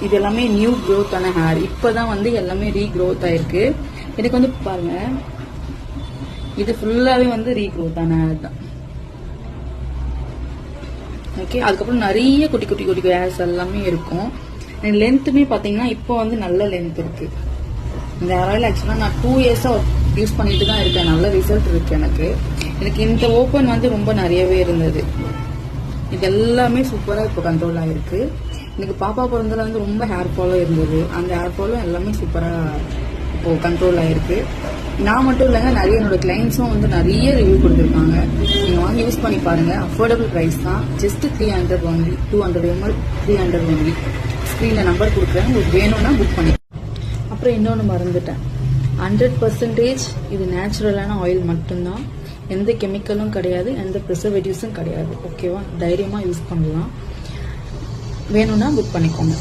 இது எல்லாமே new growth ஆன ஹேர். இப்பதான் வந்து எல்லாமே ரீக்ரோத் ஆயிருக்கு. எனக்கு வந்து பாருங்க, இது ஃபுல்லாவே வந்து ரீக்ரோத் ஆன ஹேர் தான். ஓகே, அதுக்கப்புறம் நிறைய குட்டி குட்டி குட்டி ஹேர்ஸ் எல்லாமே இருக்கும். லென்த்துமே பாத்தீங்கன்னா இப்போ வந்து நல்ல லென்த் இருக்கு. இந்த ஹேர் ஆயில் ஆக்சுவலா நான் 2 இயர்ஸா யூஸ் பண்ணிட்டு தான் இருக்கேன். நல்ல ரிசல்ட் இருக்கு எனக்கு. இந்த ஓப்பன் வந்து ரொம்ப நிறையவே இருந்தது. இது எல்லாமே சூப்பரா இப்போ கண்ட்ரோல் ஆயிருக்கு. எனக்கு பாப்பா பிறந்ததுல வந்து ரொம்ப ஹேர் ஃபாலும் இருந்தது. அந்த ஹேர் ஃபாலும் எல்லாமே சூப்பரா இப்போ கண்ட்ரோல் ஆயிருக்கு. நான் மட்டும் இல்லைங்க, நிறைய என்னோட கிளைண்ட்ஸும் வந்து நிறைய ரிவ்யூ கொடுத்துருக்காங்க. நீங்க வாங்கி யூஸ் பண்ணி பாருங்க. அஃபோர்டபுள் பிரைஸ் தான். Just 300 only. 200 ml 300 only. ஸ்கிரீன்ல நம்பர் கொடுக்குறேன், உங்களுக்கு வேணும்னா புக் பண்ணி. அப்புறம் இன்னொன்று மறந்துட்டேன், 100% இது நேச்சுரலான ஆயில் மட்டும்தான். எந்த கெமிக்கலும் கிடையாது, எந்த ப்ரிசர்வேட்டிவ்ஸும் கிடையாது. ஓகேவா? தைரியமா யூஸ் பண்ணலாம். வேணும்னா புக் பண்ணிக்கோங்க.